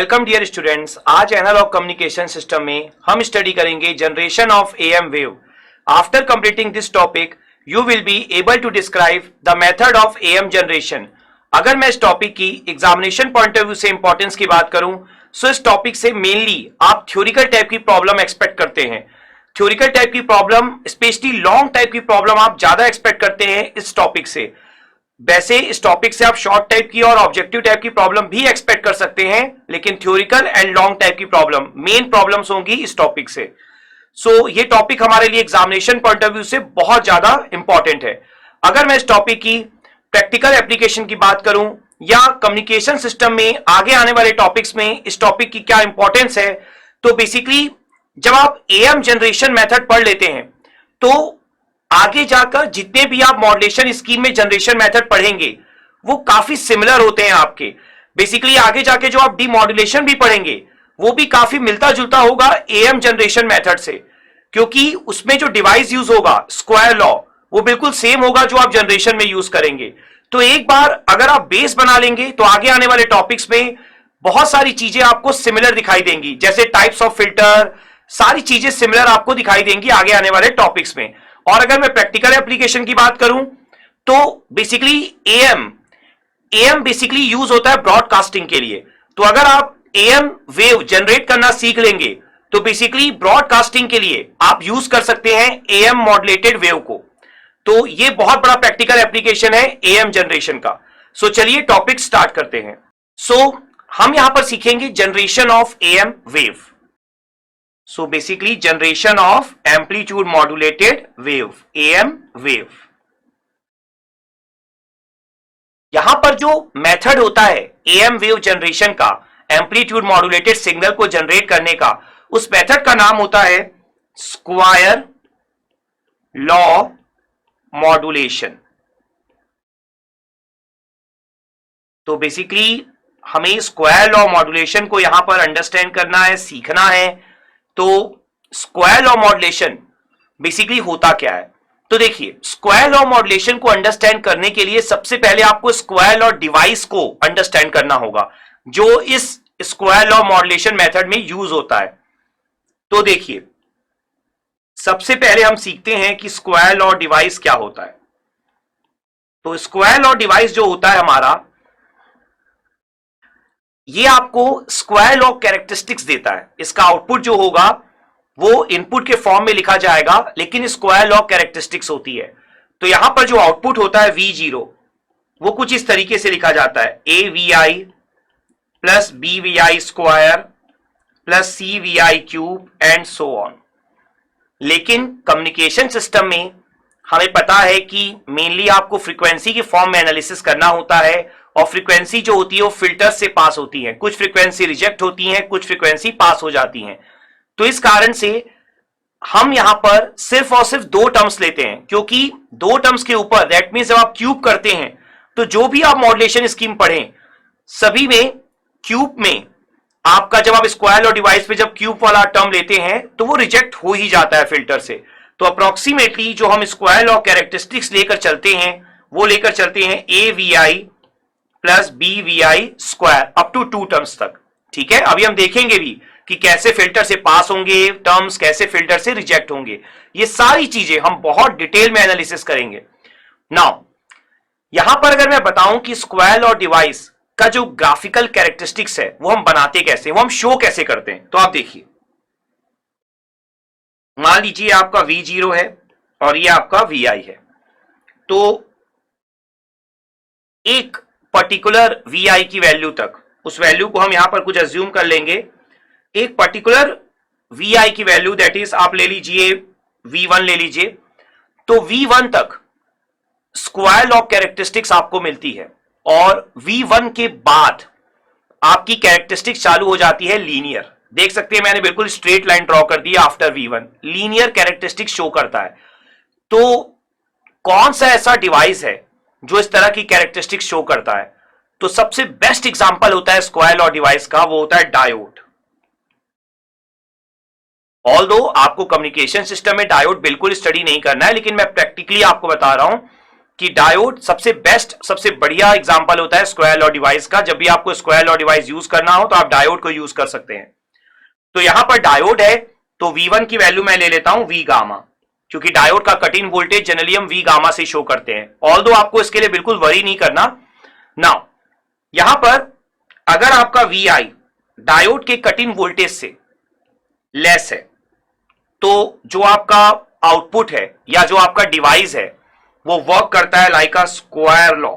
Welcome dear students. आज analog communication system में हम स्टडी करेंगे generation of AM wave. After completing this topic you will be able to describe the method of AM generation. अगर मैं इस topic की examination point of view से importance की बात करूं तो इस टॉपिक से मेनली आप थ्योरिकल टाइप की प्रॉब्लम एक्सपेक्ट करते हैं। थ्योरिकल टाइप की प्रॉब्लम, स्पेशली लॉन्ग टाइप की प्रॉब्लम आप ज्यादा एक्सपेक्ट करते हैं इस टॉपिक से। वैसे इस टॉपिक से आप शॉर्ट टाइप की और ऑब्जेक्टिव टाइप की प्रॉब्लम भी एक्सपेक्ट कर सकते हैं, लेकिन थ्योरिकल एंड लॉन्ग टाइप की प्रॉब्लम मेन प्रॉब्लम्स होंगी इस टॉपिक से। सो ये टॉपिक हमारे लिए एग्जामिनेशन पॉइंट ऑफ व्यू से बहुत ज्यादा इंपॉर्टेंट है। अगर मैं इस टॉपिक की प्रैक्टिकल एप्लीकेशन की बात करूं या कम्युनिकेशन सिस्टम में आगे आने वाले टॉपिक्स में इस टॉपिक की क्या इंपॉर्टेंस है, तो बेसिकली जब आप एएम जनरेशन मेथड पढ़ लेते हैं तो आगे जाकर जितने भी आप मॉड्यूलेशन स्कीम में जनरेशन मेथड पढ़ेंगे वो काफी सिमिलर होते हैं आपके। बेसिकली आगे जाके जो आप डीमॉड्यूलेशन भी पढ़ेंगे वो भी काफी मिलता जुलता होगा एएम जनरेशन मेथड से, क्योंकि उसमें जो डिवाइस यूज होगा स्क्वायर लॉ वो बिल्कुल सेम होगा जो आप जनरेशन में यूज करेंगे। तो एक बार अगर आप बेस बना लेंगे तो आगे आने वाले टॉपिक्स में बहुत सारी चीजें आपको सिमिलर दिखाई देंगी, जैसे टाइप्स ऑफ फिल्टर, सारी चीजें सिमिलर आपको दिखाई देंगी आगे आने वाले टॉपिक्स में। और अगर मैं प्रैक्टिकल एप्लीकेशन की बात करूं तो बेसिकली एएम बेसिकली यूज होता है ब्रॉडकास्टिंग के लिए। तो अगर आप एएम वेव जनरेट करना सीख लेंगे तो बेसिकली ब्रॉडकास्टिंग के लिए आप यूज कर सकते हैं एएम मॉड्यूलेटेड वेव को। तो ये बहुत बड़ा प्रैक्टिकल एप्लीकेशन है एएम जनरेशन का। सो चलिए टॉपिक स्टार्ट करते हैं। सो हम यहां पर सीखेंगे generation of AM wave. So basically generation of amplitude modulated wave, AM wave। यहां पर जो मेथड होता है AM वेव जनरेशन का, एम्पलीट्यूड मॉड्यूलेटेड सिग्नल को जनरेट करने का, उस मेथड का नाम होता है स्क्वायर लॉ मॉड्यूलेशन। तो बेसिकली हमें स्क्वायर लॉ मॉड्यूलेशन को यहां पर अंडरस्टैंड करना है, सीखना है। तो स्क्वायर लॉ मॉड्यूलेशन बेसिकली होता क्या है, तो देखिए स्क्वायर लॉ मॉड्यूलेशन को अंडरस्टैंड करने के लिए सबसे पहले आपको स्क्वायर लॉ डिवाइस को अंडरस्टैंड करना होगा जो इस स्क्वायर लॉ मॉड्यूलेशन मेथड में यूज होता है। तो देखिए सबसे पहले हम सीखते हैं कि स्क्वायर लॉ डिवाइस क्या होता है। तो स्क्वायर लॉ डिवाइस जो होता है हमारा, ये आपको स्क्वायर लॉ कैरेक्टरिस्टिक्स देता है। इसका आउटपुट जो होगा वो इनपुट के फॉर्म में लिखा जाएगा, लेकिन स्क्वायर लॉ कैरेक्टरिस्टिक्स होती है। तो यहां पर जो आउटपुट होता है V0 वो कुछ इस तरीके से लिखा जाता है AVI plus BVI square plus CVI cube and so on. लेकिन कम्युनिकेशन सिस्टम में हमें पता है कि मेनली आपको फ्रीक्वेंसी के फॉर्म में एनालिसिस करना होता है, और फ्रीक्वेंसी जो होती है वो फिल्टर से पास होती है। कुछ फ्रीक्वेंसी रिजेक्ट होती हैं, कुछ फ्रीक्वेंसी पास हो जाती हैं। तो इस कारण से हम यहां पर सिर्फ और सिर्फ दो टर्म्स लेते हैं, क्योंकि दो टर्म्स के ऊपर दैट मींस जब आप क्यूब करते हैं तो जो भी आप मॉड्यूलेशन स्कीम पढ़ें सभी में क्यूब में आपका, जब आप स्क्वायर लॉ डिवाइस पे जब क्यूब वाला टर्म लेते हैं तो वो रिजेक्ट हो ही जाता है फिल्टर से। तो अप्रोक्सीमेटली जो हम स्क्वायर लॉ कैरेक्टरिस्टिक्स लेकर चलते हैं वो लेकर चलते हैं AVI plus BVI square up to 2 terms तक। ठीक है, अभी हम देखेंगे भी कि कैसे फिल्टर से पास होंगे टर्म्स, कैसे फिल्टर से रिजेक्ट होंगे। ये सारी चीजें हम बहुत डिटेल में एनालिसिस करेंगे। नाउ यहां पर अगर मैं बताऊं कि स्क्वायर लॉ डिवाइस का जो ग्राफिकल कैरेक्टरिस्टिक्स है वो हम बनाते कैसे, वो हम शो कैसे करते हैं, तो आप देखिए मान लीजिए आपका V0 है और ये आपका VI है। तो एक पर्टिकुलर VI की वैल्यू तक, उस वैल्यू को हम यहां पर कुछ अज्यूम कर लेंगे, एक पर्टिकुलर VI की वैल्यू दैट इज आप ले लीजिए V1 ले लीजिए। तो V1 तक स्क्वायर लॉ कैरेक्टरिस्टिक्स आपको मिलती है, और V1 के बाद आपकी कैरेक्टरिस्टिक्स चालू हो जाती है लीनियर। देख सकते हैं मैंने बिल्कुल स्ट्रेट लाइन ड्रॉ कर दी after V1, linear characteristics show करता है। तो कौन सा ऐसा डिवाइस है जो इस तरह की कैरेक्टरिस्टिक्स शो करता है, तो सबसे बेस्ट एग्जांपल होता है स्क्वायर लॉ डिवाइस का, वो होता है डायोड। ऑल्दो आपको कम्युनिकेशन सिस्टम में डायोड बिल्कुल स्टडी नहीं करना है, लेकिन मैं प्रैक्टिकली आपको बता रहा हूं कि डायोड सबसे बेस्ट, सबसे बढ़िया एग्जांपल होता है स्क्वायर लॉ डिवाइस का। जब भी आपको स्क्वायर लॉ डिवाइस यूज करना हो तो आप डायोड को यूज कर सकते हैं। तो यहां पर डायोड है तो V1 की वैल्यू मैं ले लेता हूं V गामा, क्योंकि डायोड का कट इन वोल्टेज जनरली हम V गामा से शो करते हैं। ऑल्दो आपको इसके लिए बिल्कुल वरी नहीं करना। नाउ यहां पर अगर आपका VI डायोड के कट इन वोल्टेज से लेस है तो जो आपका आउटपुट है या जो आपका डिवाइस है वो वर्क करता है लाइक अ स्क्वायर लॉ,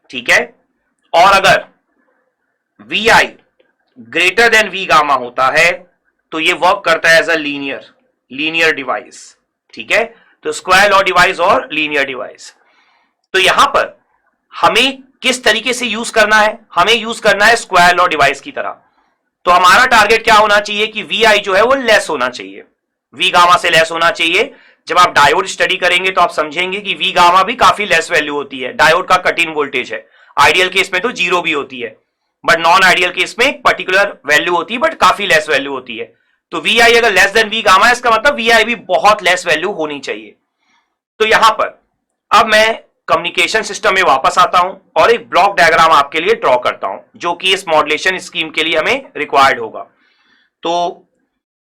ठीक है। और अगर VI greater than V gamma होता है तो ये वर्क करता है एज अ लीनियर डिवाइस, ठीक है। तो स्क्वायर लॉ डिवाइस और लीनियर डिवाइस। तो यहां पर हमें किस तरीके से यूज करना है, हमें यूज करना है स्क्वायर लॉ डिवाइस की तरह। तो हमारा टारगेट क्या होना चाहिए कि VI जो है वो लेस होना चाहिए, V गामा से लेस होना चाहिए। जब आप डायोड स्टडी करेंगे तो आप समझेंगे कि V गामा भी काफी लेस वैल्यू होती है। डायोड का कट इन वोल्टेज है, आइडियल केस में तो 0 भी होती है, बट नॉन आइडियल केस में एक पर्टिकुलर वैल्यू होती है, बट काफी लेस वैल्यू होती है। तो VI अगर लेस देन V गामा है, इसका मतलब VI भी बहुत लेस वैल्यू होनी चाहिए। तो यहां पर अब मैं कम्युनिकेशन सिस्टम में वापस आता हूं और एक ब्लॉक डायग्राम आपके लिए ड्रॉ करता हूं, जो कि इस मॉड्यूलेशन स्कीम के लिए हमें रिक्वायर्ड होगा। तो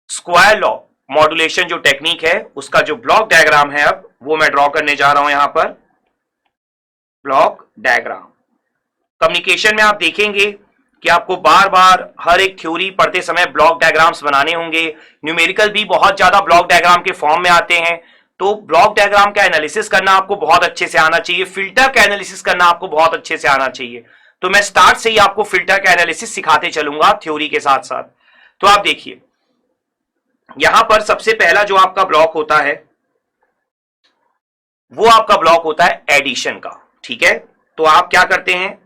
स्क्वायर लॉ मॉड्यूलेशन जो टेक्निक है उसका जो ब्लॉक डायग्राम है अब वो मैं ड्रॉ करने जा रहा हूं। यहां पर ब्लॉक डायग्राम कम्युनिकेशन में आप देखेंगे कि आपको बार बार हर एक थ्योरी पढ़ते समय ब्लॉक डायग्राम्स बनाने होंगे। न्यूमेरिकल भी बहुत ज्यादा ब्लॉक डायग्राम के फॉर्म में आते हैं। तो ब्लॉक डायग्राम का एनालिसिस करना आपको बहुत अच्छे से आना चाहिए, फिल्टर का एनालिसिस करना आपको बहुत अच्छे से आना चाहिए। तो मैं स्टार्ट से ही आपको फिल्टर का एनालिसिस सिखाते चलूंगा थ्योरी के साथ साथ। तो आप देखिए यहां पर सबसे पहला जो आपका ब्लॉक होता है वो आपका ब्लॉक होता है एडिशन का, ठीक है। तो आप क्या करते हैं,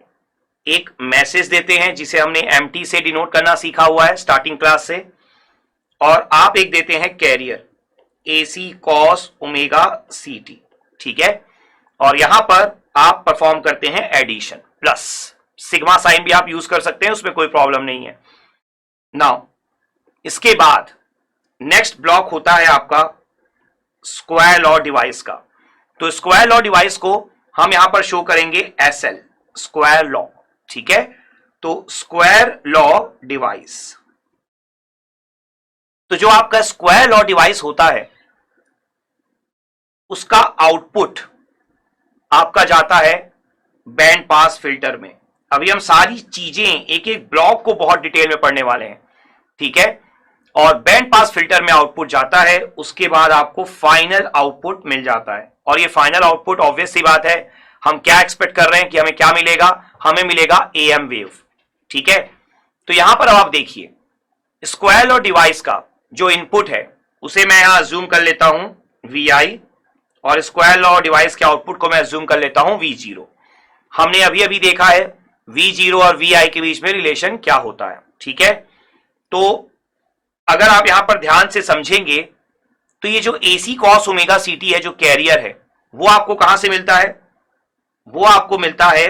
एक मैसेज देते हैं जिसे हमने एमटी से डिनोट करना सीखा हुआ है स्टार्टिंग क्लास से, और आप एक देते हैं carrier AC cos omega CT, ठीक है। और यहां पर आप परफॉर्म करते हैं एडिशन, प्लस सिग्मा साइन भी आप यूज कर सकते हैं, उसमें कोई प्रॉब्लम नहीं है। नाउ इसके बाद नेक्स्ट ब्लॉक होता है आपका स्क्वायर लॉ डिवाइस का। तो स्क्वायर लॉ डिवाइस को हम यहां पर शो करेंगे SL स्क्वायर लॉ, ठीक है। तो स्क्वायर लॉ डिवाइस, तो जो आपका स्क्वायर लॉ डिवाइस होता है उसका आउटपुट आपका जाता है बैंड पास फिल्टर में। अभी हम सारी चीजें एक एक ब्लॉक को बहुत डिटेल में पढ़ने वाले हैं, ठीक है। और बैंड पास फिल्टर में आउटपुट जाता है, उसके बाद आपको फाइनल आउटपुट मिल जाता है। और ये फाइनल आउटपुट ऑब्वियस सी बात है, हम क्या एक्सपेक्ट कर रहे हैं कि हमें क्या मिलेगा, हमें मिलेगा AM वेव, ठीक है। तो यहां पर अब आप देखिए स्क्वायर लॉ डिवाइस का जो इनपुट है उसे मैं यहां अज्यूम कर लेता हूं VI, और स्क्वायर लॉ डिवाइस के आउटपुट को मैं अज्यूम कर लेता हूं V0। हमने अभी अभी देखा है V0 और VI के बीच में रिलेशन क्या होता है, ठीक है। तो अगर आप यहां पर ध्यान से समझेंगे तो ये जो AC cos ओमेगा CT है, जो कैरियर है, वो आपको कहां से मिलता है, वो आपको मिलता है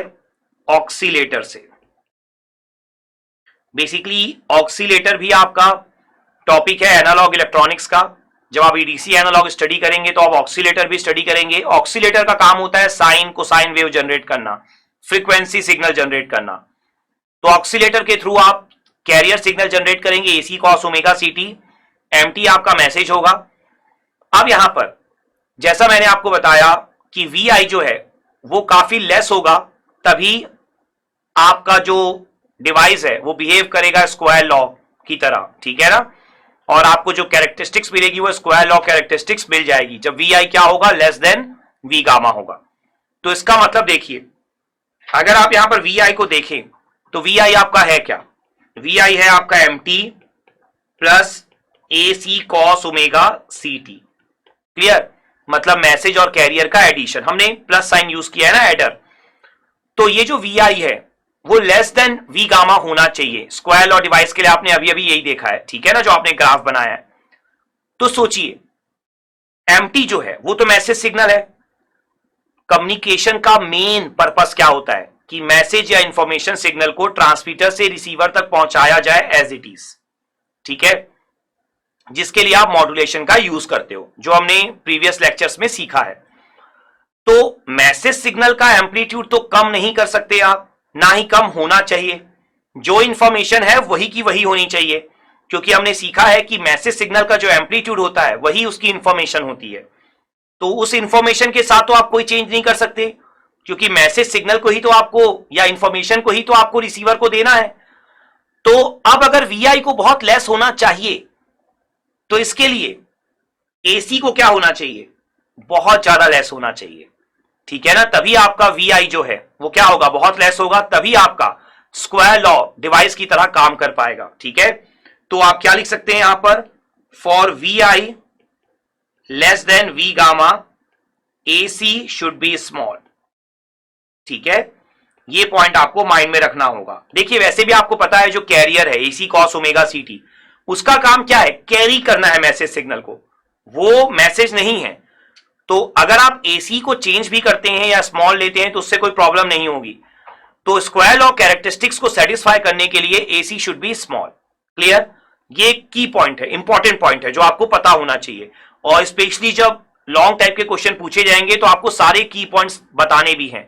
ऑक्सीलेटर से। बेसिकली ऑक्सीलेटर भी आपका टॉपिक है एनालॉग इलेक्ट्रॉनिक्स का। जब आप EDC एनालॉग स्टडी करेंगे तो आप ऑक्सीलेटर भी स्टडी करेंगे। ऑक्सीलेटर का काम होता है साइन कोसाइन वेव जनरेट करना, फ्रीक्वेंसी सिग्नल जनरेट करना। तो ऑक्सीलेटर के थ्रू आप कैरियर सिग्नल जनरेट करेंगे AC cos omega CT, MT आपका मैसेज होगा। अब यहां पर जैसा मैंने आपको बताया कि VI जो है वो काफी लेस होगा, तभी आपका जो डिवाइस है वो बिहेव करेगा स्क्वायर लॉ की तरह, ठीक है ना। और आपको जो कैरेक्टरिस्टिक्स मिलेगी वो स्क्वायर लॉ कैरेक्टरिस्टिक्स मिल जाएगी जब VI क्या होगा, लेस देन V गामा होगा। तो इसका मतलब देखिए अगर आप यहां पर VI को देखें तो VI आपका है क्या, VI है आपका MT plus AC cos omega CT, clear. मतलब मैसेज और कैरियर का एडिशन, हमने प्लस साइन यूज किया है ना, एडर। तो ये जो VI है वो लेस देन V गामा होना चाहिए स्क्वायर लॉ डिवाइस के लिए। आपने अभी अभी यही देखा है, ठीक है ना, जो आपने ग्राफ बनाया है। तो सोचिए MT जो है वो तो मैसेज सिग्नल है। कम्युनिकेशन का मेन पर्पस क्या होता है कि मैसेज या इंफॉर्मेशन सिग्नल को ट्रांसमीटर से रिसीवर तक पहुंचाया जाए एज इट इज, ठीक है, जिसके लिए आप मॉड्यूलेशन का यूज करते हो, जो हमने प्रीवियस लेक्चर्स में सीखा है। तो मैसेज सिग्नल का एम्पलीट्यूड तो कम नहीं कर सकते आप, ना ही कम होना चाहिए। जो इंफॉर्मेशन है वही की वही होनी चाहिए, क्योंकि हमने सीखा है कि मैसेज सिग्नल का जो एम्पलीट्यूड होता है वही उसकी इंफॉर्मेशन होती है। तो उस इंफॉर्मेशन के साथ तो आप कोई चेंज नहीं कर सकते, क्योंकि मैसेज सिग्नल को ही तो आपको, या इंफॉर्मेशन को ही तो आपको रिसीवर को देना है। तो अब अगर वी को बहुत लेस होना चाहिए, तो इसके लिए एसी को क्या होना चाहिए, बहुत ज्यादा लेस होना चाहिए, ठीक है ना। तभी आपका वी जो है वो क्या होगा, बहुत लेस होगा, तभी आपका स्क्वायर लॉ डिवाइस की तरह काम कर पाएगा, ठीक है। तो आप क्या लिख सकते हैं यहां पर, for V I less than V gamma AC should be small, ठीक है। ये पॉइंट आपको माइंड में रखना होगा। देखिए वैसे भी आपको पता है जो कैरियर है AC cos omega C T, उसका काम क्या है, कैरी करना है मैसेज सिग्नल को, वो मैसेज नहीं है। तो अगर आप एसी को चेंज भी करते हैं या स्मॉल लेते हैं तो उससे कोई प्रॉब्लम नहीं होगी। तो स्क्वायर लॉ कैरेक्टरिस्टिक्स को सेटिस्फाई करने के लिए AC should be small. Clear, ये की पॉइंट है, इंपॉर्टेंट पॉइंट है जो आपको पता होना चाहिए। और स्पेशली जब लॉन्ग टाइप के क्वेश्चन पूछे जाएंगे तो आपको सारे की पॉइंट्स बताने भी हैं।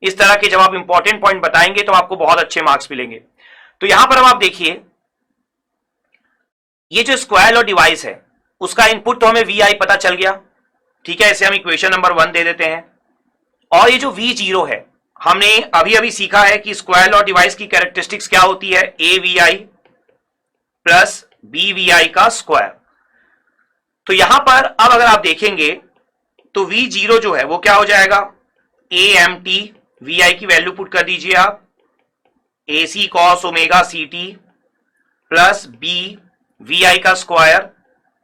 इस तरह के जब आप इंपॉर्टेंट पॉइंट बताएंगे तो आपको बहुत अच्छे मार्क्स मिलेंगे। तो यहां पर अब आप देखिए, ये जो स्क्वायर लॉ डिवाइस है उसका इनपुट तो हमें वी पता चल गया, ठीक है। इसे हम इक्वेशन नंबर 1 दे देते हैं। और ये जो V0 है, हमने अभी अभी सीखा है कि स्क्वायर लॉ डिवाइस की कैरेक्टरिस्टिक्स क्या होती है, AVI प्लस BVI का स्क्वायर। तो यहां पर अब अगर आप देखेंगे तो V0 जो है वो क्या हो जाएगा, AMT, VI की वैल्यू पुट कर दीजिए आप, AC cos omega CT plus BVI का square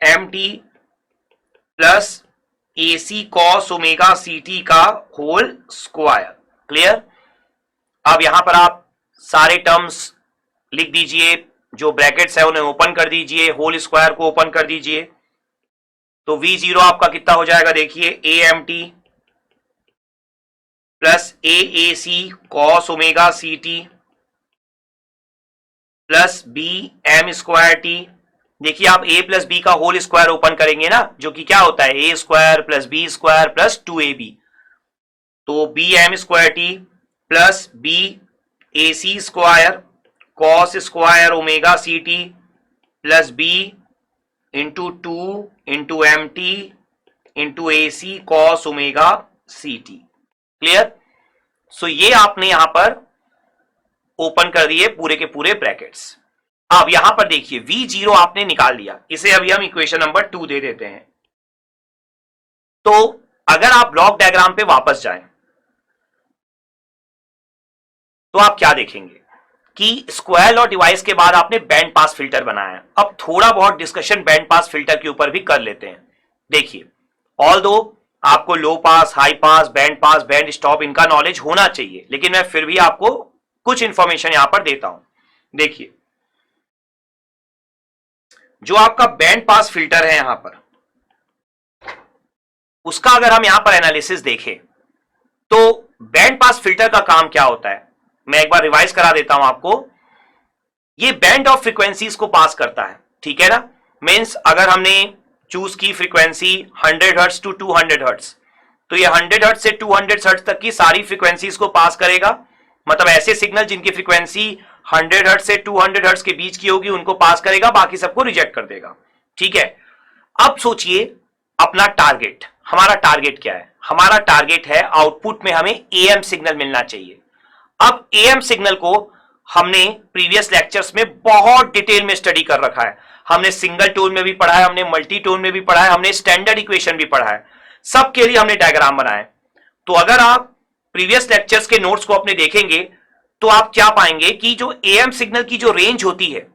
MT plus AC cos omega CT का होल स्क्वायर। क्लियर। अब यहां पर आप सारे टर्म्स लिख दीजिए, जो ब्रैकेट्स है उन्हें ओपन कर दीजिए, होल स्क्वायर को ओपन कर दीजिए। तो V0 आपका कितना हो जाएगा, देखिए AMT plus AAC cos omega CT plus BM square T. देखिए आप A प्लस बी का होल स्क्वायर ओपन करेंगे ना, जो कि क्या होता है A square plus B square plus 2AB। तो BM square T plus BAC square cos square omega CT plus B into 2 into MT into AC cos omega CT। Clear. So ये आपने यहां पर ओपन कर दिए पूरे के पूरे ब्रैकेट्स। अब यहां पर देखिए V0 आपने निकाल लिया, इसे अभी हम इक्वेशन नंबर 2 दे देते हैं। तो अगर आप ब्लॉक डायग्राम पे वापस जाएं तो आप क्या देखेंगे कि स्क्वायर लॉ डिवाइस के बाद आपने बैंड पास फिल्टर बनाया। अब थोड़ा बहुत डिस्कशन बैंड पास फिल्टर के ऊपर भी कर लेते हैं। देखिए ऑल्दो आपको low pass, high pass, band pass, band stop इनका नॉलेज होना चाहिए, लेकिन मैं फिर भी आपको कुछ इंफॉर्मेशन यहां पर देता हूं। देखिए जो आपका बैंड पास फिल्टर है यहां पर, उसका अगर हम यहां पर एनालिसिस देखें तो बैंड पास फिल्टर का काम क्या होता है, मैं एक बार रिवाइज करा देता हूं आपको। ये बैंड ऑफ फ्रीक्वेंसीज को पास करता है, ठीक है ना। मींस अगर हमने चूज की फ्रीक्वेंसी 100 हर्ट्ज टू 200 हर्ट्ज, तो ये 100 हर्ट्ज से 200 हर्ट्ज तक की सारी फ्रीक्वेंसीज को पास करेगा। मतलब ऐसे सिग्नल जिनकी फ्रीक्वेंसी 100 हर्ट्ज से 200 हर्ट्ज के बीच की होगी उनको पास करेगा, बाकी सबको रिजेक्ट कर देगा, ठीक है। अब सोचिए अपना टारगेट, हमारा टारगेट क्या है, हमारा टारगेट है आउटपुट में हमें AM सिग्नल मिलना चाहिए। अब AM सिग्नल को हमने प्रीवियस लेक्चर्स में बहुत डिटेल में स्टडी कर रखा है। हमने सिंगल टोन में भी पढ़ा है, हमने मल्टी टोन में भी पढ़ा है, हमने स्टैंडर्ड इक्वेशन भी पढ़ा है, सबके लिए हमने डायग्राम बनाए। तो अगर आप प्रीवियस लेक्चर्स के नोट्स को अपने देखेंगे तो आप क्या पाएंगे कि जो AM सिग्नल की जो रेंज होती है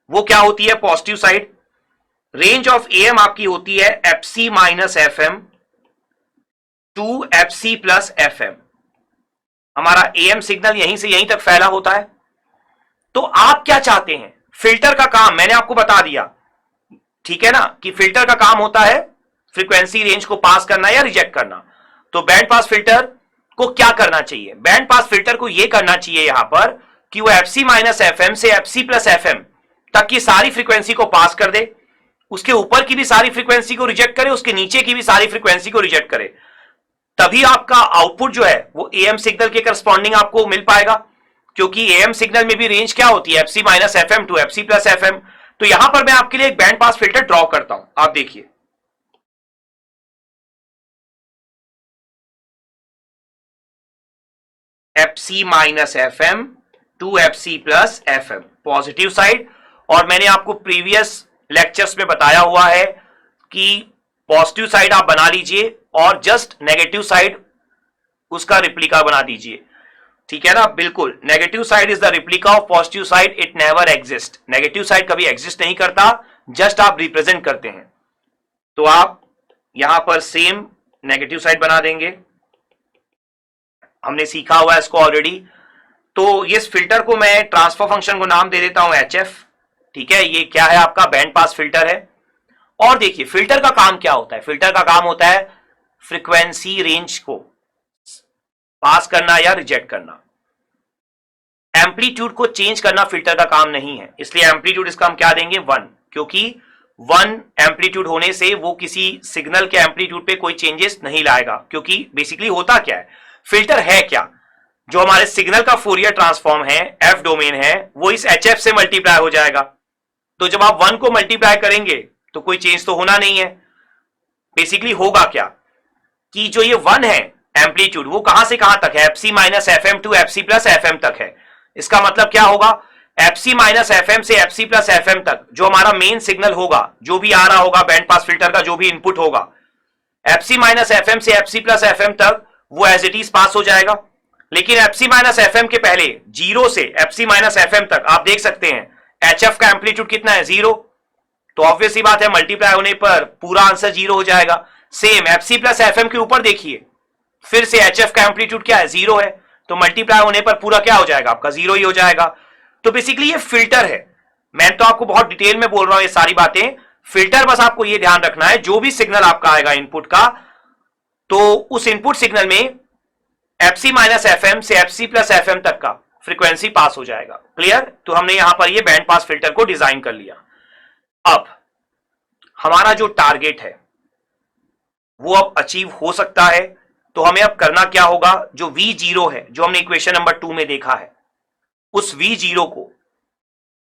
वो क्या होती है, positive side. Range of AM आपकी होती है FC minus FM to FC plus FM। हमारा AM सिग्नल यहीं से यहीं तक फैला होता है। तो आप क्या चाहते हैं, फिल्टर का काम मैंने आपको बता दिया, ठीक है ना, कि फिल्टर का काम होता है फ्रीक्वेंसी रेंज को पास करना या रिजेक्ट करना। तो बैंड पास फिल्टर को क्या करना चाहिए, बैंड पास फिल्टर को यह करना चाहिए यहां पर कि वो FC माइनस FM से FC प्लस FM तक की सारी फ्रीक्वेंसी को पास कर दे, उसके ऊपर की भी सारी फ्रीक्वेंसी को रिजेक्ट करे, उसके नीचे की भी सारी फ्रीक्वेंसी को रिजेक्ट करे। तभी आपका आउटपुट जो है वो एएम सिग्नल के करस्पॉन्डिंग आपको मिल पाएगा, क्योंकि एएम सिग्नल में भी रेंज क्या होती है, FC minus FM to FC plus FM. तो यहां पर मैं आपके लिए एक बैंड पास फिल्टर ड्रॉ करता हूं, आप देखिए। FC minus FM to FC plus FM positive side, और मैंने आपको प्रीवियस लेक्चर्स में बताया हुआ है कि पॉजिटिव साइड आप बना लीजिए और जस्ट नेगेटिव साइड उसका रिप्लिका बना दीजिए, ठीक है ना। बिल्कुल, negative side is the replica of positive side, it never exist. Negative side कभी एग्जिस्ट नहीं करता, जस्ट आप रिप्रेजेंट करते हैं। तो आप यहां पर सेम नेगेटिव साइड बना देंगे, हमने सीखा हुआ है इसको ऑलरेडी। तो इस फिल्टर को मैं ट्रांसफर फंक्शन को नाम दे देता हूं HF, ठीक है। ये क्या है, आपका बैंड पास फिल्टर है। और देखिए फिल्टर का काम क्या होता है, फिल्टर का काम होता है फ्रीक्वेंसी रेंज को पास करना या रिजेक्ट करना। एम्पलीट्यूड को चेंज करना फिल्टर का काम नहीं है, इसलिए एम्पलीट्यूड इसका हम क्या देंगे 1, क्योंकि 1 एम्पलीट्यूड होने से वो किसी सिग्नल के एम्पलीट्यूड पे कोई चेंजेस नहीं लाएगा। क्योंकि बेसिकली होता क्या है, फिल्टर है क्या, जो हमारे सिग्नल का फोरियर ट्रांसफॉर्म है, एफ डोमेन है, वो इस HF से मल्टीप्लाई हो जाएगा। तो जब आप 1 को मल्टीप्लाई करेंगे तो कोई चेंज तो होना नहीं है। बेसिकली होगा क्या कि जो ये 1 है एम्पलीट्यूड, वो कहां से कहां तक है, FC minus FM to FC plus FM तक है। इसका मतलब क्या होगा, एफसी माइनस एफएम से एफसी प्लस एफएम तक जो हमारा मेन सिग्नल होगा, जो भी आ रहा होगा बैंड पास फिल्टर का जो भी इनपुट होगा, एफसी माइनस एफएम से एफसी प्लस एफएम तक वो एज इट इज पास हो जाएगा। लेकिन एफसी माइनस एफएम के पहले 0 से एफसी माइनस एफएम तक आप देख सकते हैं एचएफ का एम्पलीट्यूड कितना है, 0। तो ऑब्वियस सी बात है मल्टीप्लाई होने पर पूरा आंसर 0 हो जाएगा। सेम एफसी प्लस एफएम के ऊपर देखिए, फिर से एचएफ का एम्पलीट्यूड क्या है, 0 है, तो मल्टीप्लाई होने पर पूरा क्या हो जाएगा, आपका 0 ही हो जाएगा। तो बेसिकली ये फिल्टर है। मैं तो आपको बहुत डिटेल में बोल रहा हूं ये सारी बातें, फिल्टर बस आपको ये ध्यान रखना है, जो भी सिग्नल आपका आएगा इनपुट का, तो उस इनपुट सिग्नल में एफसी माइनस एफएम से एफसी प्लस एफएम तक का फ्रीक्वेंसी पास हो जाएगा। क्लियर। तो हमने यहां पर ये बैंड पास फिल्टर को डिजाइन कर लिया। अब हमारा जो टारगेट है वो अब अचीव हो सकता है, तो हमें अब करना क्या होगा, जो V0 है जो हमने इक्वेशन नंबर 2 में देखा है, उस V0 को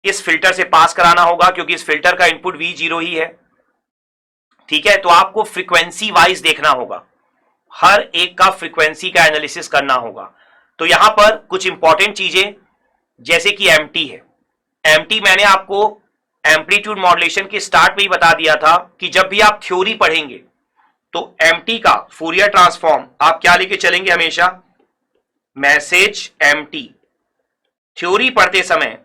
इस फिल्टर से पास कराना होगा, क्योंकि इस फिल्टर का इनपुट V0 ही है, ठीक है। तो आपको फ्रीक्वेंसी वाइज देखना होगा, हर एक का फ्रीक्वेंसी का एनालिसिस करना होगा। तो यहां पर कुछ इंपॉर्टेंट चीजें जैसे कि एमटी है, एमटी मैंने आपको एम्पलीट्यूड मॉड्यूलेशन के स्टार्ट में ही बता दिया था कि जब भी आप थ्योरी पढ़ेंगे तो एमटी का फूरियर ट्रांसफॉर्म आप क्या लेके चलेंगे, हमेशा मैसेज एमटी। थ्योरी पढ़ते समय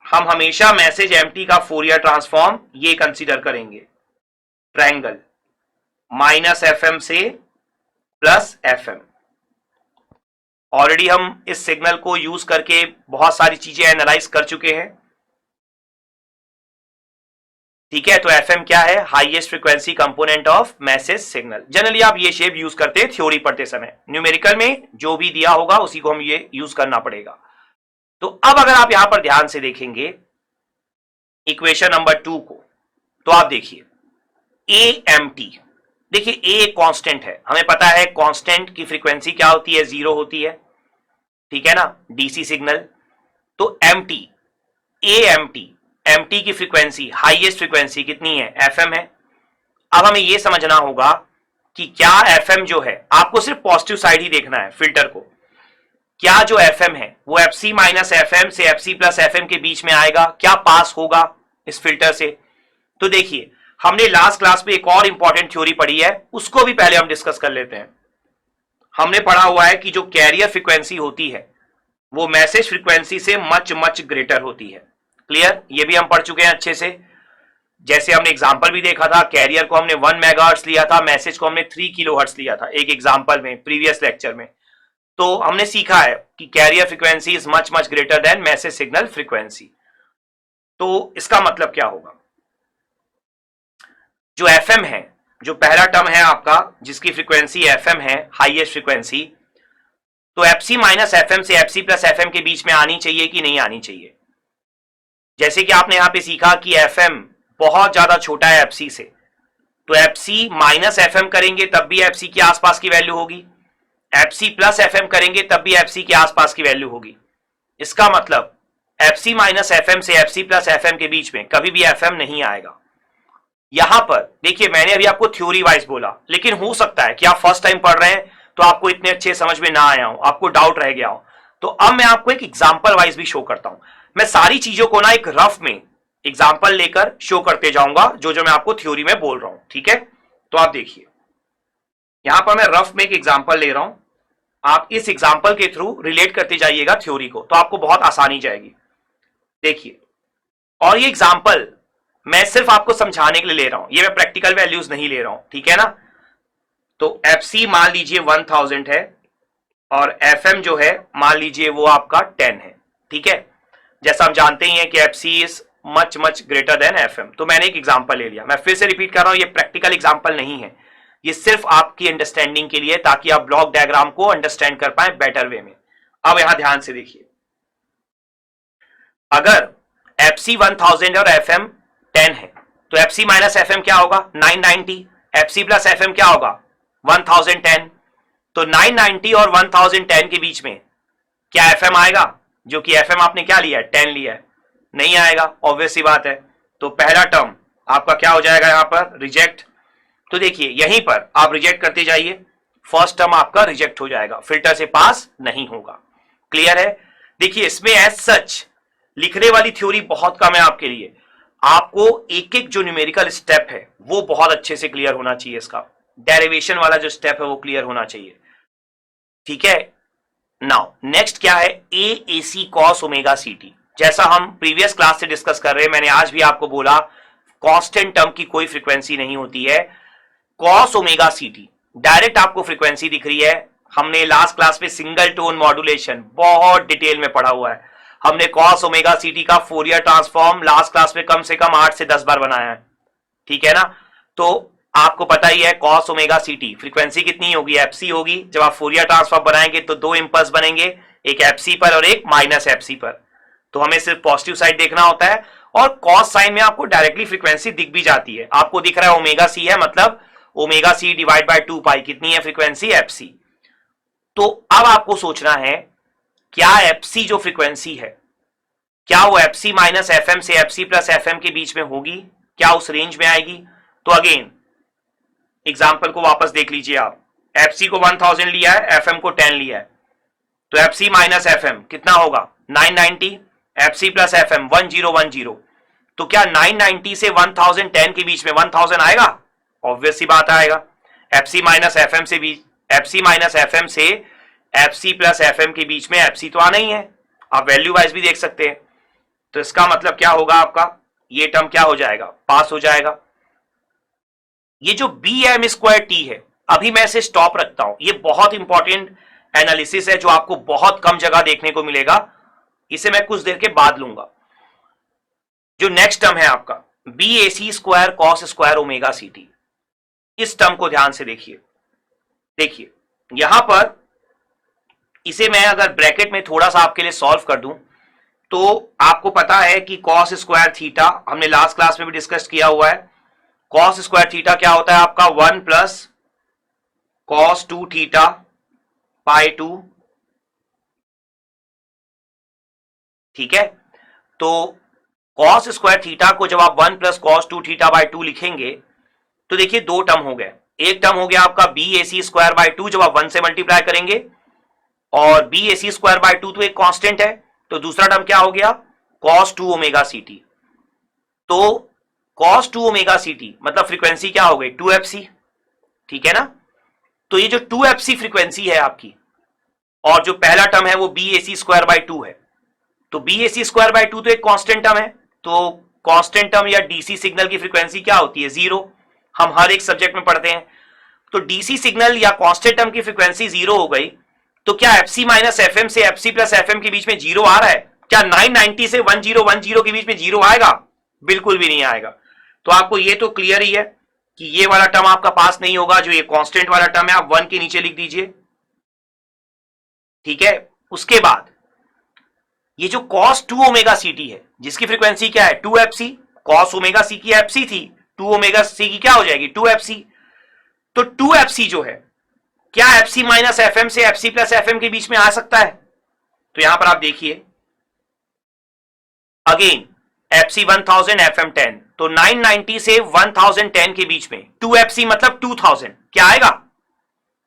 हम हमेशा मैसेज एमटी का फूरियर ट्रांसफॉर्म ये कंसीडर करेंगे, ट्रायंगल माइनस एफएम से प्लस एफएम। ऑलरेडी हम इस सिग्नल को यूज करके बहुत सारी चीजें एनालाइज कर चुके हैं, ठीक है। तो एफएम क्या है, highest frequency component of message signal. Generally आप ये शेप यूज करते हैं थ्योरी पढ़ते समय, न्यूमेरिकल में जो भी दिया होगा उसी को हम ये यूज करना पड़ेगा। तो अब अगर आप यहां पर ध्यान से देखेंगे इक्वेशन नंबर 2 को, तो आप देखिए ए एम टी, देखिए ए एक कांस्टेंट है, हमें पता है कांस्टेंट की फ्रीक्वेंसी क्या होती है, 0 होती है, ठीक है ना, डीसी सिग्नल। तो एमटी, ए एमटी, एमटी की फ्रीक्वेंसी हाईएस्ट फ्रीक्वेंसी कितनी है, एफएम है। अब हमें यह समझना होगा कि क्या एफएम जो है, आपको सिर्फ पॉजिटिव साइड ही देखना है फिल्टर को, क्या जो एफएम है वो एफसी माइनस एफएम से एफसी प्लस एफएम के बीच में आएगा, क्या पास होगा इस फिल्टर से। तो देखिए हमने लास्ट क्लास में एक और इंपॉर्टेंट थ्योरी पढ़ी है, उसको भी पहले हम डिस्कस कर लेते हैं। हमने पढ़ा हुआ है कि जो कैरियर फ्रीक्वेंसी होती है वो मैसेज फ्रीक्वेंसी से मच मच ग्रेटर होती है। क्लियर, ये भी हम पढ़ चुके हैं अच्छे से। जैसे हमने एग्जांपल भी देखा था, कैरियर को हमने 1 मेगाहर्ट्ज लिया था, मैसेज को हमने 3 किलोहर्ट्ज लिया था एक एग्जांपल में प्रीवियस लेक्चर में। तो हमने सीखा है कि carrier frequency is much much greater then message signal frequency. तो इसका मतलब क्या होगा, जो एफएम है, जो पहला टर्म है आपका जिसकी फ्रीक्वेंसी एफएम है हाईएस्ट फ्रीक्वेंसी, तो एफसी माइनस एफएम से एफसी प्लस एफएम के बीच में आनी चाहिए कि नहीं आनी चाहिए। जैसे कि आपने यहां पे सीखा कि एफएम बहुत ज्यादा छोटा है एफसी से, तो एफसी माइनस एफएम करेंगे तब भी एफसी के आसपास की वैल्यू होगी, F C plus F M करेंगे तब भी एफ सी के आसपास की वैल्यू होगी। इसका मतलब F C minus F M से F C plus F M के बीच में कभी भी एफ एम नहीं आएगा। यहां पर देखिए मैंने अभी आपको थ्योरी वाइज बोला, लेकिन हो सकता है कि आप फर्स्ट टाइम पढ़ रहे हैं तो आपको इतने अच्छे समझ में ना आया हो, आपको डाउट रह गया हो। तो अब मैं आपको एक एग्जांपल वाइज भी शो करता हूं। मैं सारी चीजों को ना एक रफ में एग्जांपल लेकर शो करते जाऊंगा जो जो मैं आपको थ्योरी में बोल रहा हूं, ठीक है। तो आप देखिए यहां पर मैं रफ में एक एग्जांपल ले रहा हूं, आप इस एग्जांपल के थ्रू रिलेट करते जाइएगा थ्योरी को, तो आपको बहुत आसानी जाएगी। देखिए, और ये एग्जांपल मैं सिर्फ आपको समझाने के लिए ले रहा हूं, ये मैं प्रैक्टिकल वैल्यूज नहीं ले रहा हूं, ठीक है ना। तो एफ सी मान लीजिए 1000 है और एफ एम जो है मान लीजिए वो आपका 10 है, ठीक है। जैसा हम जानते ही हैं कि F C is much much greater than F M. तो मैंने एक एग्जांपल ले लिया, मैं फिर से रिपीट कर रहा हूं, ये प्रैक्टिकल एग्जांपल नहीं है, ये सिर्फ आपकी अंडरस्टैंडिंग के लिए, ताकि आप ब्लॉक डायग्राम को अंडरस्टैंड कर पाए बेटर वे में। अब यहां ध्यान से देखिए, अगर एफ सी 1000 और एफ एम 10 है तो F C minus F M क्या होगा 990, F C plus F M क्या होगा 1010। तो 990 और 1010 के बीच में क्या एफ एम आएगा, जो कि एफ एम आपने क्या लिया है 10 लिया है, नहीं आएगा, ऑब्वियस सी बात है। तो पहला टर्म आपका क्या हो जाएगा यहां पर रिजेक्ट। तो देखिए यहीं पर आप रिजेक्ट करते जाइए, फर्स्ट टर्म आपका रिजेक्ट हो जाएगा, फिल्टर से पास नहीं होगा। क्लियर है। देखिए इसमें एज सच लिखने वाली थ्योरी बहुत कम है आपके लिए, आपको एक एक जो न्यूमेरिकल स्टेप है वो बहुत अच्छे से क्लियर होना चाहिए, इसका डेरिवेशन वाला जो स्टेप है वो क्लियर होना चाहिए, ठीक है। नाउ नेक्स्ट क्या है, ए ए सी कॉस ओमेगा सी टी। जैसा हम प्रीवियस क्लास से डिस्कस कर रहे हैं, मैंने आज भी आपको बोला कांस्टेंट टर्म की कोई फ्रीक्वेंसी नहीं होती है। Cos omega C T direct आपको फ्रीक्वेंसी दिख रही है, हमने लास्ट क्लास में सिंगल टोन मॉड्यूलेशन बहुत डिटेल में पढ़ा हुआ है, हमने कॉस ओमेगा सी टी का फोरियर ट्रांसफॉर्म लास्ट क्लास में कम से कम 8 से 10 बार बनाया है, ठीक है ना। तो आपको पता ही है cos omega C T frequency कितनी होगी, एफ सी होगी। जब आप फोरियर ट्रांसफॉर्म बनाएंगे तो दो इंपल्स बनेंगे, एक एफ सी पर और एक माइनस एफ सी पर। तो हमें सिर्फ पॉजिटिव साइड देखना होता है, और कॉस साइन में आपको डायरेक्टली फ्रीक्वेंसी दिख भी जाती है। आपको दिख रहा है ओमेगा सी है, मतलब ओमेगा सी डिवाइड बाय 2 पाई कितनी है फ्रीक्वेंसी एफ सी। तो अब आपको सोचना है क्या एफ सी जो फ्रीक्वेंसी है क्या वो F C minus F M से F C plus F M के बीच में होगी, क्या उस रेंज में आएगी। तो अगेन एग्जाम्पल को वापस देख लीजिए आप, एफ सी को 1000 लिया है, एफ एम को 10 लिया है, तो F C minus F M कितना होगा 990, F C plus F M 1010। तो क्या 990 से 1010 के बीच में 1000 आएगा, ऑब्वियस सी बात आएगा। F C minus F M से भी, F C minus F M से F C plus F M के बीच में एफ सी तो आना ही है, आप वैल्यू वाइज भी देख सकते हैं। तो इसका मतलब क्या होगा, आपका ये टर्म क्या हो जाएगा, पास हो जाएगा। ये जो बी एम स्क्वायर टी है, अभी मैं इसे स्टॉप रखता हूं, ये बहुत इंपॉर्टेंट एनालिसिस है जो आपको बहुत कम जगह देखने को मिलेगा, इसे मैं कुछ देर के बाद लूंगा। जो नेक्स्ट टर्म है आपका B A C square cos square omega C T, इस टर्म को ध्यान से देखिए। देखिए यहां पर इसे मैं अगर ब्रैकेट में थोड़ा सा आपके लिए सॉल्व कर दूं, तो आपको पता है कि कॉस स्क्वायर थीटा हमने लास्ट क्लास में भी डिस्कस किया हुआ है। कॉस स्क्वायर थीटा क्या होता है आपका 1 प्लस कॉस 2 थीटा पाई 2, ठीक है। तो कॉस स्क्वायर थीटा को जब आप 1 प्लस कॉस 2 थीटा बाई 2 लिखेंगे तो देखिए दो टर्म हो गए, एक टर्म हो गया आपका B A C square by 2 जब आप 1 से मल्टीप्लाई करेंगे, और B A C square by 2 तो एक कांस्टेंट है, तो दूसरा टर्म क्या हो गया cos 2 ओमेगा सी टी। तो cos 2 ओमेगा सी टी मतलब फ्रीक्वेंसी क्या हो गई 2fc, ठीक है ना। तो ये जो 2fc फ्रीक्वेंसी है आपकी, और जो पहला टर्म है वो B A C square by 2 है, तो B A C square by 2 तो एक कांस्टेंट टर्म है, तो कांस्टेंट टर्म या डीसी सिग्नल की फ्रीक्वेंसी क्या होती है 0, हम हर एक सब्जेक्ट में पढ़ते हैं। तो डीसी सिग्नल या कांस्टेंट टर्म की फ्रीक्वेंसी 0 हो गई, तो क्या F C minus F M से F C plus F M के बीच में 0 आ रहा है, क्या 990 से 1010 के बीच में 0 आएगा, बिल्कुल भी नहीं आएगा। तो आपको ये तो क्लियर ही है कि ये वाला टर्म आपका पास नहीं होगा, जो ये कांस्टेंट वाला टर्म है आप 1 के नीचे लिख दीजिए, ठीक है। उसके बाद ये जो cos 2 ओमेगा सी टी है जिसकी फ्रीक्वेंसी क्या है 2fc, cos ओमेगा सी की fc थी, 2 ओमेगा सी की क्या हो जाएगी 2fc। तो 2fc जो है क्या FC माइनस FM से FC प्लस FM के बीच में आ सकता है? तो यहां पर आप देखिए अगेन FC 1000 FM 10, तो 990 से 1010 के बीच में 2FC मतलब 2000, क्या आएगा?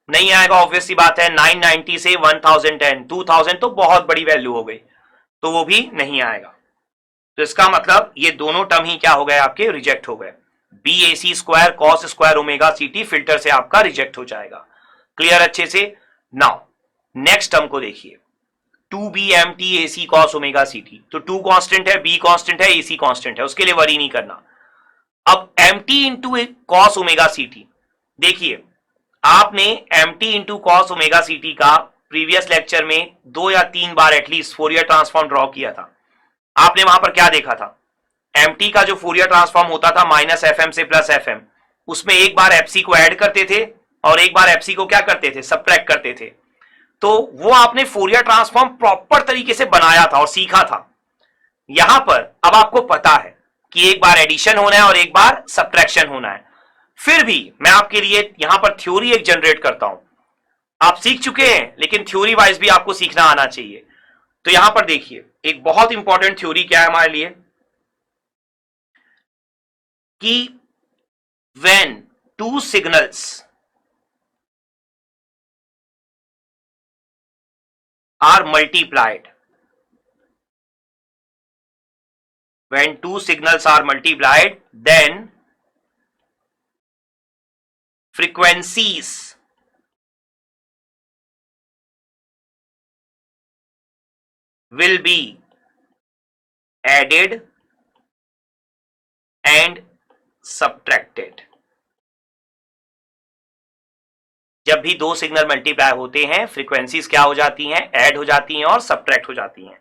नहीं आएगा, ऑब्वियस सी बात है। 990 से 1010, 2000 तो बहुत बड़ी वैल्यू हो गई, तो वो भी नहीं आएगा। तो इसका मतलब ये दोनों टर्म ही क्या हो गए आपके, रिजेक्ट हो गए। BAC square cos square omega CT filter से आपका रिजेक्ट हो जाएगा। क्लियर अच्छे से? नाउ नेक्स्ट टर्म को देखिए, 2BMT AC cos omega CT, तो 2 कांस्टेंट है, B कांस्टेंट है, AC कांस्टेंट है, उसके लिए वरी नहीं करना। अब MT into cos omega CT, देखिए आपने MT into cos omega CT का प्रीवियस लेक्चर में 2 या 3 बार एटलीस्ट फोरियर ट्रांसफॉर्म ड्रॉ किया था। आपने वहां पर क्या देखा था? MT का जो फोरियर ट्रांसफॉर्म होता था माइनस FM से प्लस FM, उसमें एक बार FC को ऐड करते थे और एक बार FC को क्या करते थे, सबट्रैक्ट करते थे। तो वो आपने फोरियर ट्रांसफॉर्म प्रॉपर तरीके से बनाया था और सीखा था। यहां पर अब आपको पता है कि एक बार एडिशन होना है और एक बार सबट्रैक्शन होना है। फिर भी मैं आपके लिए यहां पर थ्योरी एक जनरेट करता हूं। आप सीख चुके हैं, लेकिन थ्योरी वाइज भी आपको सीखना आना चाहिए। तो यहां पर देखिए एक बहुत इंपॉर्टेंट थ्योरी क्या है हमारे लिए, कि when two signals are multiplied, when two signals are multiplied, then frequencies will be added and subtracted। जब भी दो सिग्नल मल्टीप्लाई होते हैं, फ्रीक्वेंसीज क्या हो जाती हैं, ऐड हो जाती हैं और सबट्रैक्ट हो जाती हैं।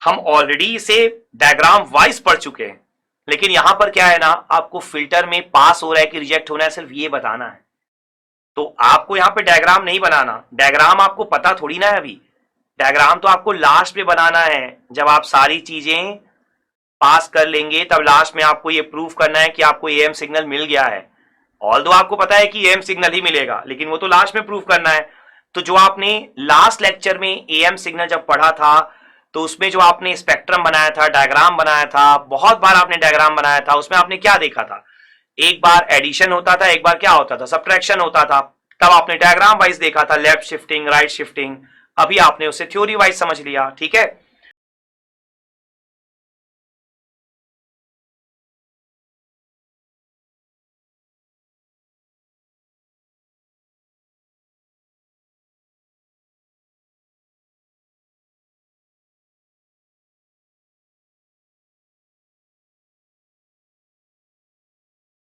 हम ऑलरेडी इसे डायग्राम वाइज पढ़ चुके हैं, लेकिन यहां पर क्या है ना, आपको फिल्टर में पास हो रहा है कि रिजेक्ट होना है, सिर्फ ये बताना है। तो आपको यहां पे डायग्राम नहीं बनाना, डायग्राम आपको पता थोड़ी ना है अभी। डायग्राम तो आपको लास्ट में बनाना है, जब आप सारी चीजें पास कर लेंगे तब लास्ट में आपको ये प्रूफ करना है कि आपको AM सिग्नल मिल गया है। ऑल्दो आपको पता है कि AM सिग्नल ही मिलेगा, लेकिन वो तो लास्ट में प्रूफ करना है। तो जो आपने लास्ट लेक्चर में AM सिग्नल जब पढ़ा था, तो उसमें जो आपने स्पेक्ट्रम बनाया था, डायग्राम बनाया था, बहुत बार आपने डायग्राम बनाया था, उसमें आपने क्या देखा था, एक बार एडिशन होता था, एक बार क्या होता था, सबट्रैक्शन होता था। तब आपने डायग्राम वाइज देखा था, लेफ्ट शिफ्टिंग, राइट शिफ्टिंग। अभी आपने उसे थ्योरी वाइज समझ लिया, ठीक है।